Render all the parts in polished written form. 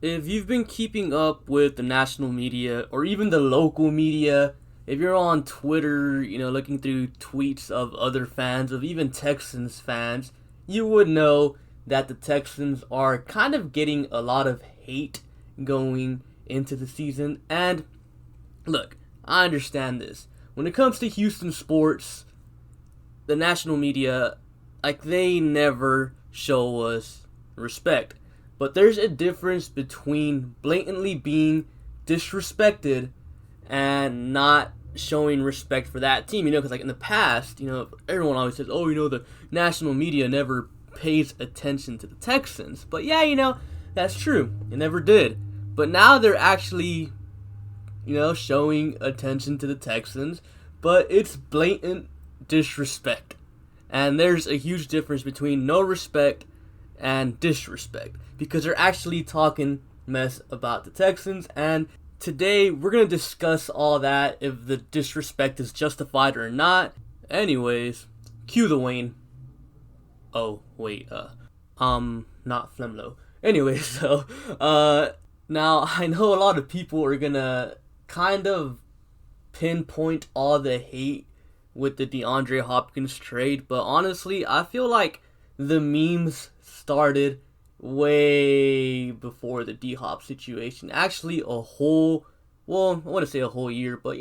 if you've been keeping up with the national media or even the local media, if you're on Twitter, looking through tweets of other fans, of even Texans fans, you would know that the Texans are kind of getting a lot of hate going into the season. And look, I understand this. When it comes to Houston sports, the national media, they never show us respect. But there's a difference between blatantly being disrespected and not showing respect for that team. Because in the past, everyone always says, the national media never pays attention to the Texans. But yeah, that's true. It never did. But now they're actually, showing attention to the Texans. But it's blatant disrespect. And there's a huge difference between no respect and disrespect, because they're actually talking mess about the Texans. And today we're going to discuss all that, if the disrespect is justified or not. Anyways, cue the Wayne. Oh, wait, not Flemlo. Anyways, so, now I know a lot of people are going to kind of pinpoint all the hate with the DeAndre Hopkins trade, but honestly, I feel like the memes started way before the D-Hop situation. Actually, I want to say a whole year, but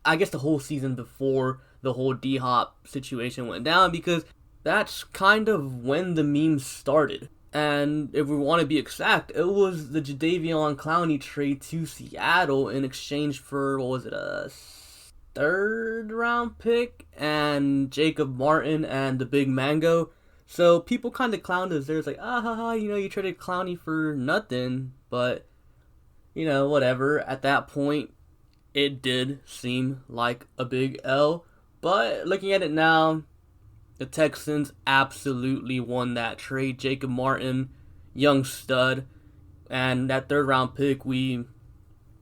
I guess the whole season before the whole D-Hop situation went down, because that's kind of when the memes started. And if we want to be exact, it was the Jadeveon Clowney trade to Seattle in exchange for, a third round pick and Jacob Martin and the Big Mango. So people kind of clowned us. There's you traded Clowney for nothing. But, whatever. At that point, it did seem like a big L. But looking at it now, the Texans absolutely won that trade. Jacob Martin, young stud, and that third round pick we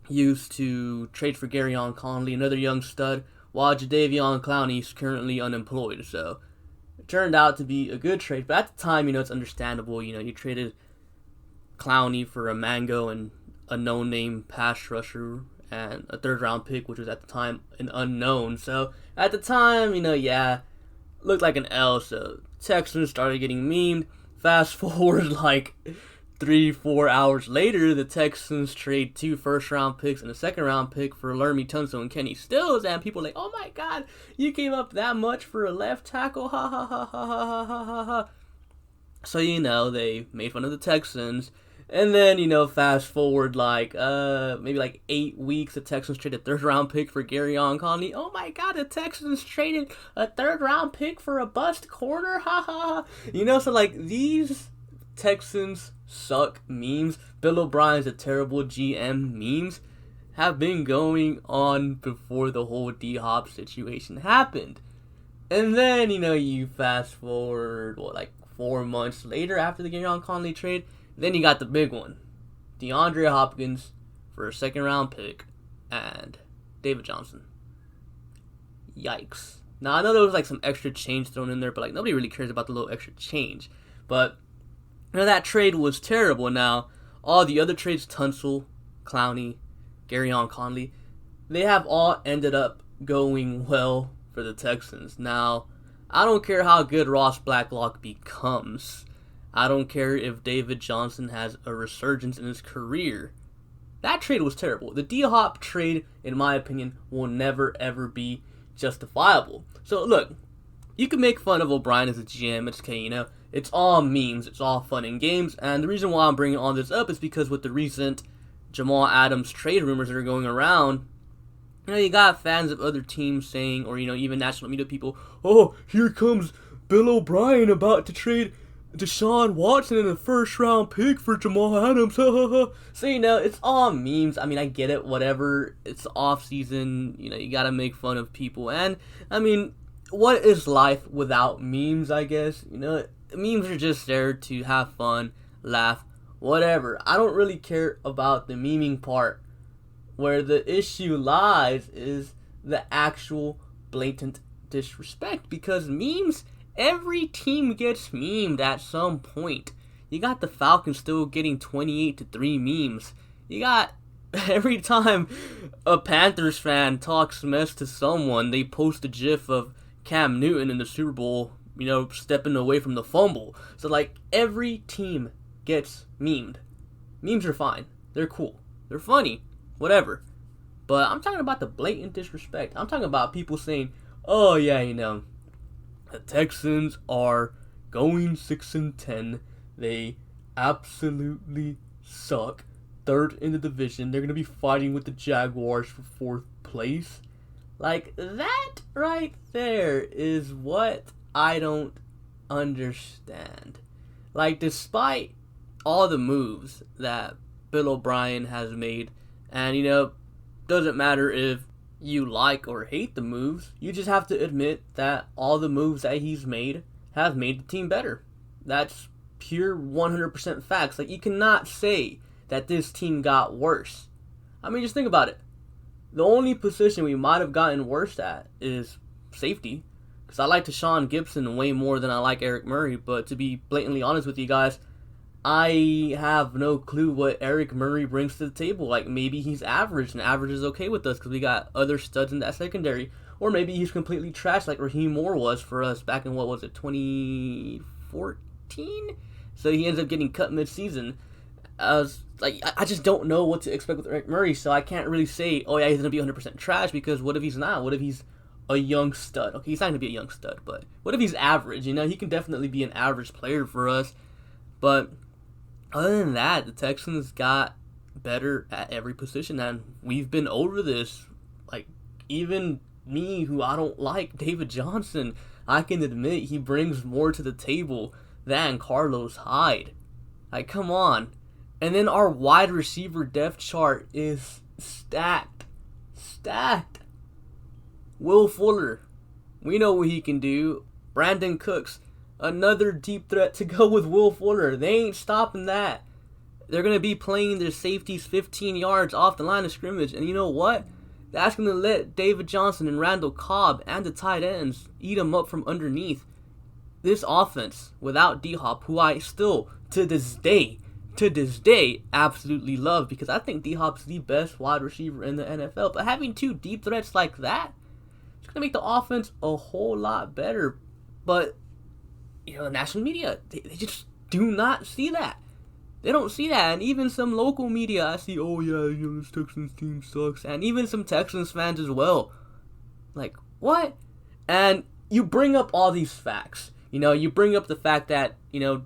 used to trade for Garyon Conley, another young stud, while Jadeveon Clowney is currently unemployed. So it turned out to be a good trade. But at the time, it's understandable. You traded Clowney for a Mango and a no-name pass rusher and a third-round pick, which was at the time an unknown. So at the time, looked like an L. So Texans started getting memed. Fast forward 3-4 hours later, the Texans trade 2 first-round picks and a second-round pick for Lermy Tunsil and Kenny Stills, and people are like, oh my god, you gave up that much for a left tackle, ha ha ha ha ha ha ha ha. So, they made fun of the Texans, and then, fast forward maybe 8 weeks, the Texans traded a third-round pick for Garyon Conley. Oh my god, the Texans traded a third-round pick for a bust corner, ha ha ha. So these Texans suck memes, Bill O'Brien's a terrible GM memes, have been going on before the whole D-Hop situation happened. And then, you fast forward, 4 months later after the Garyon Conley trade, then you got the big one. DeAndre Hopkins for a second round pick and David Johnson. Yikes. Now, I know there was some extra change thrown in there, but nobody really cares about the little extra change. But that trade was terrible. Now, all the other trades, Tunsil, Clowney, Garyon Conley, they have all ended up going well for the Texans. Now, I don't care how good Ross Blacklock becomes. I don't care if David Johnson has a resurgence in his career. That trade was terrible. The D-Hop trade, in my opinion, will never, ever be justifiable. So, look, you can make fun of O'Brien as a GM. It's okay, It's all memes. It's all fun and games. And the reason why I'm bringing all this up is because with the recent Jamal Adams trade rumors that are going around, you got fans of other teams saying, or, even national media people, oh, here comes Bill O'Brien about to trade Deshaun Watson in a first-round pick for Jamal Adams. So, it's all memes. I mean, I get it, whatever. It's off-season. You got to make fun of people. And, what is life without memes, I guess? Memes are just there to have fun, laugh, whatever. I don't really care about the memeing part. Where the issue lies is the actual blatant disrespect. Because memes, every team gets memed at some point. You got the Falcons still getting 28-3 memes. You got every time a Panthers fan talks mess to someone, they post a gif of Cam Newton in the Super Bowl, stepping away from the fumble. So, like, every team gets memed. Memes are fine. They're cool. They're funny. Whatever. But I'm talking about the blatant disrespect. I'm talking about people saying, oh, yeah, the Texans are going 6-10. They absolutely suck. Third in the division. They're going to be fighting with the Jaguars for fourth place. Like, that right there is what I don't understand. Like, despite all the moves that Bill O'Brien has made, and, doesn't matter if you like or hate the moves, you just have to admit that all the moves that he's made have made the team better. That's pure 100% facts. Like, you cannot say that this team got worse. I mean, just think about it. The only position we might have gotten worse at is safety. Because I like Deshaun Gibson way more than I like Eric Murray. But to be blatantly honest with you guys, I have no clue what Eric Murray brings to the table. Like, maybe he's average, and average is okay with us because we got other studs in that secondary. Or maybe he's completely trash like Raheem Moore was for us back in, 2014? So he ends up getting cut mid-season. I just don't know what to expect with Eric Murray, so I can't really say, oh yeah, he's going to be 100% trash, because what if he's not? What if he's a young stud? Okay, he's not going to be a young stud, but what if he's average? He can definitely be an average player for us. But other than that, the Texans got better at every position, and we've been over this. Like, even me, who I don't like David Johnson, I can admit he brings more to the table than Carlos Hyde. Like, come on. And then our wide receiver depth chart is stacked. Stacked. Will Fuller, we know what he can do. Brandon Cooks, another deep threat to go with Will Fuller. They ain't stopping that. They're going to be playing their safeties 15 yards off the line of scrimmage. And you know what? That's going to let David Johnson and Randall Cobb and the tight ends eat them up from underneath. This offense, without D-Hop, who I still, to this day, absolutely love, because I think D-Hop's the best wide receiver in the NFL. But having two deep threats like that, it's going to make the offense a whole lot better. But, the national media, they just do not see that. They don't see that. And even some local media, I see, oh yeah, this Texans team sucks. And even some Texans fans as well. Like, what? And you bring up all these facts. You bring up the fact that,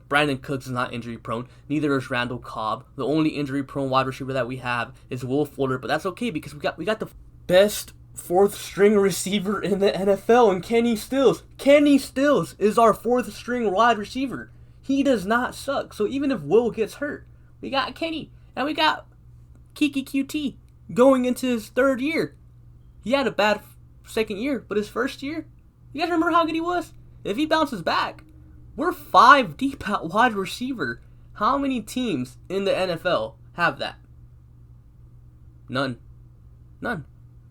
Brandon Cooks is not injury prone. Neither is Randall Cobb. The only injury prone wide receiver that we have is Will Fuller. But that's okay, because we got the best fourth string receiver in the NFL, and Kenny Stills. Kenny Stills is our fourth string wide receiver. He does not suck. So even if Will gets hurt, we got Kenny. And we got Kiki QT going into his third year. He had a bad second year, but his first year, you guys remember how good he was? If he bounces back, we're 5 deep at wide receiver. How many teams in the NFL have that? None.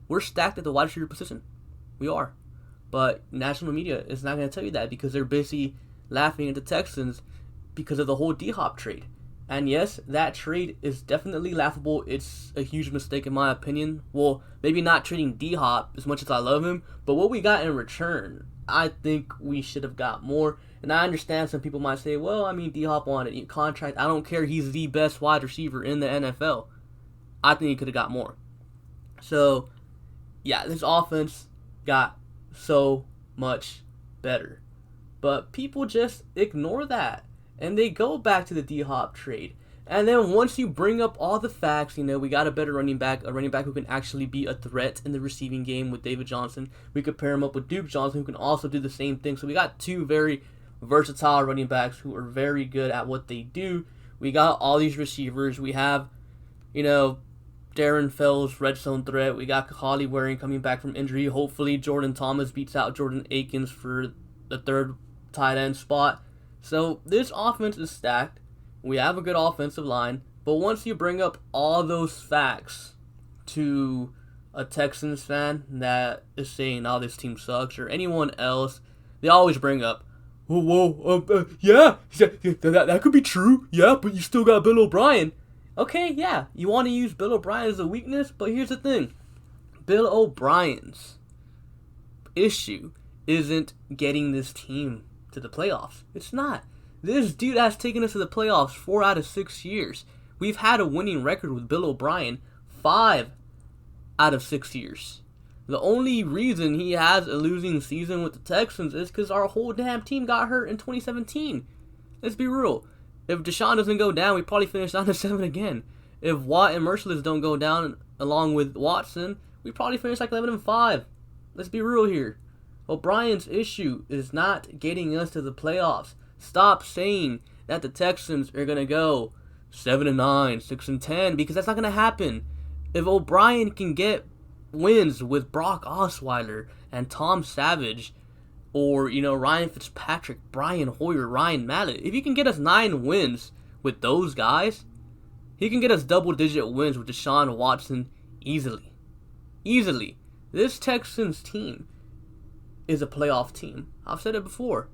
We're stacked at the wide receiver position. We are. But national media is not going to tell you that, because they're busy laughing at the Texans because of the whole D-Hop trade. And yes, that trade is definitely laughable. It's a huge mistake in my opinion. Well, maybe not trading D-Hop as much as I love him, but what we got in return, I think we should have got more. And I understand some people might say, well, D-Hop wanted a contract. I don't care. He's the best wide receiver in the NFL. I think he could have got more. So, yeah, this offense got so much better. But people just ignore that. And they go back to the D-Hop trade. And then once you bring up all the facts, we got a better running back, a running back who can actually be a threat in the receiving game with David Johnson. We could pair him up with Duke Johnson, who can also do the same thing. So we got two very versatile running backs who are very good at what they do. We got all these receivers. We have, Darren Fells, red zone threat. We got Kahali Waring coming back from injury. Hopefully Jordan Thomas beats out Jordan Akins for the third tight end spot. So this offense is stacked. We have a good offensive line. But once you bring up all those facts to a Texans fan that is saying, oh, this team sucks, or anyone else, they always bring up, Yeah, that could be true. Yeah, but you still got Bill O'Brien. Okay, yeah, you want to use Bill O'Brien as a weakness, but here's the thing. Bill O'Brien's issue isn't getting this team to the playoffs. It's not. This dude has taken us to the playoffs 4 out of 6 years. We've had a winning record with Bill O'Brien 5 out of 6 years. The only reason he has a losing season with the Texans is because our whole damn team got hurt in 2017. Let's be real. If Deshaun doesn't go down, we probably finish 9-7 again. If Watt and Merciless don't go down along with Watson, we probably finish like 11-5. Let's be real here. O'Brien's issue is not getting us to the playoffs. Stop saying that the Texans are going to go 7-9, 6-10, because that's not going to happen. If O'Brien can get wins with Brock Osweiler and Tom Savage, or, Ryan Fitzpatrick, Brian Hoyer, Ryan Mallett, if he can get us 9 wins with those guys, he can get us double-digit wins with Deshaun Watson easily. Easily. This Texans team is a playoff team. I've said it before.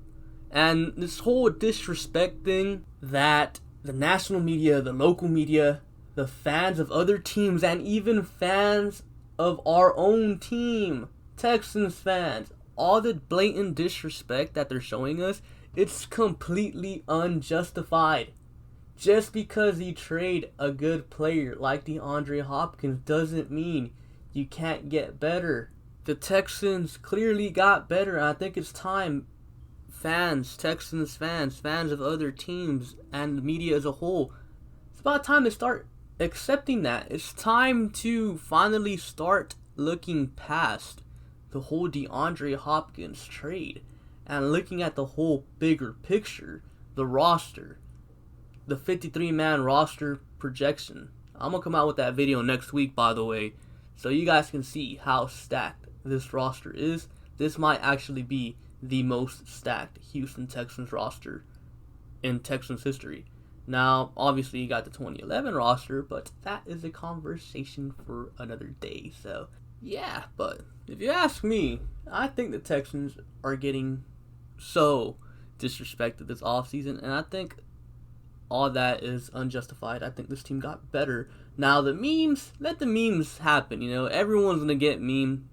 And this whole disrespect thing that the national media, the local media, the fans of other teams, and even fans of our own team, Texans fans, all the blatant disrespect that they're showing us, it's completely unjustified. Just because you trade a good player like DeAndre Hopkins doesn't mean you can't get better. The Texans clearly got better. I think it's time fans, Texans fans, fans of other teams, and the media as a whole, it's about time to start accepting that. It's time to finally start looking past the whole DeAndre Hopkins trade and looking at the whole bigger picture, the roster, the 53-man roster projection. I'm going to come out with that video next week, by the way, so you guys can see how stacked this roster is. This might actually be the most stacked Houston Texans roster in Texans history. Now, obviously, you got the 2011 roster, but that is a conversation for another day. So, yeah, but if you ask me, I think the Texans are getting so disrespected this offseason, and I think all that is unjustified. I think this team got better. Now, the memes, let the memes happen, everyone's going to get memed.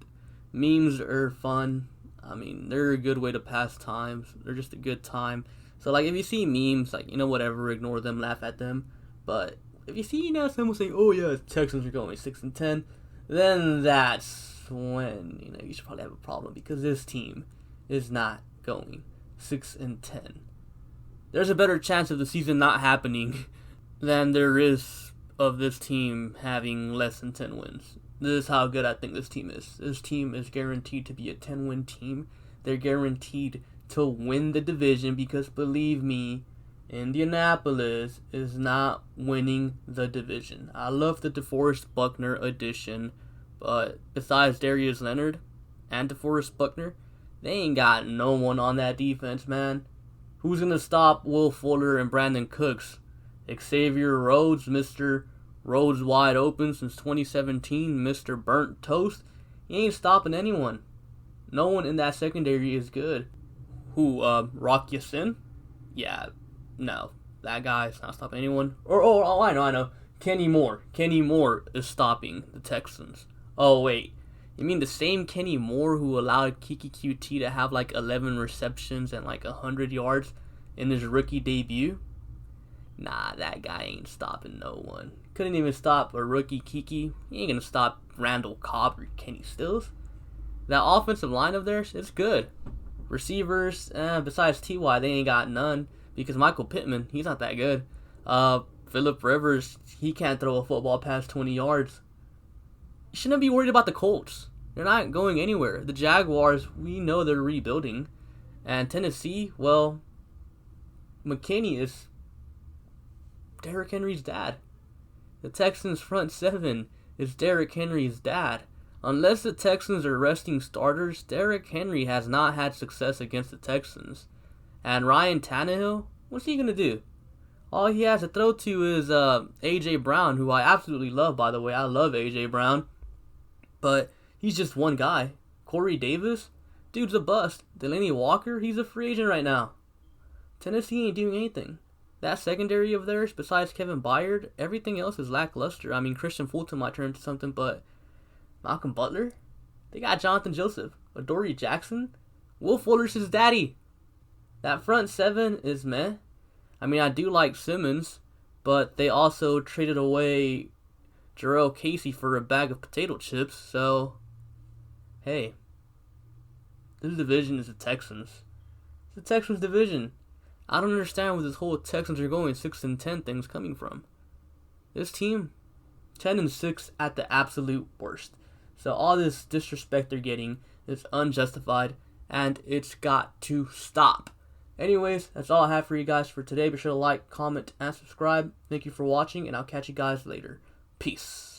Memes are fun. I mean, they're a good way to pass time. They're just a good time. So, if you see memes, whatever, ignore them, laugh at them. But if you see, someone saying, oh, yeah, Texans are going 6-10, then that's when, you should probably have a problem, because this team is not going 6-10. There's a better chance of the season not happening than there is of this team having less than 10 wins. This is how good I think this team is. This team is guaranteed to be a 10-win team. They're guaranteed to win the division because, believe me, Indianapolis is not winning the division. I love the DeForest Buckner addition, but besides Darius Leonard and DeForest Buckner, they ain't got no one on that defense, man. Who's going to stop Will Fuller and Brandon Cooks? Xavier Rhodes, Mr. Rhodes wide open since 2017, Mr. Burnt Toast. He ain't stopping anyone. No one in that secondary is good. Who, Rock Ya-Sin? Yeah, no. That guy's not stopping anyone. Oh, I know. Kenny Moore. Kenny Moore is stopping the Texans. Oh, wait. You mean the same Kenny Moore who allowed Kiki QT to have 11 receptions and 100 yards in his rookie debut? Nah, that guy ain't stopping no one. Couldn't even stop a rookie Kiki. He ain't gonna stop Randall Cobb or Kenny Stills. That offensive line of theirs, it's good. Receivers, besides T.Y., they ain't got none. Because Michael Pittman, he's not that good. Phillip Rivers, he can't throw a football past 20 yards. You shouldn't be worried about the Colts. They're not going anywhere. The Jaguars, we know they're rebuilding. And Tennessee, well, McKinney is Derrick Henry's dad. The Texans' front seven is Derrick Henry's dad. Unless the Texans are resting starters, Derrick Henry has not had success against the Texans. And Ryan Tannehill, what's he going to do? All he has to throw to is A.J. Brown, who I absolutely love, by the way. I love A.J. Brown. But he's just one guy. Corey Davis, dude's a bust. Delaney Walker, he's a free agent right now. Tennessee ain't doing anything. That secondary of theirs, besides Kevin Byard, everything else is lackluster. I mean, Christian Fulton might turn into something, but Malcolm Butler? They got Jonathan Joseph, Adoree Jackson, Will Fuller's his daddy. That front seven is meh. I mean, I do like Simmons, but they also traded away Jarrell Casey for a bag of potato chips, so hey, this division is the Texans. It's the Texans division. I don't understand where this whole Texans are going 6-10 thing's coming from. This team, 10-6 at the absolute worst. So all this disrespect they're getting is unjustified, and it's got to stop. Anyways, that's all I have for you guys for today. Be sure to like, comment, and subscribe. Thank you for watching, and I'll catch you guys later. Peace.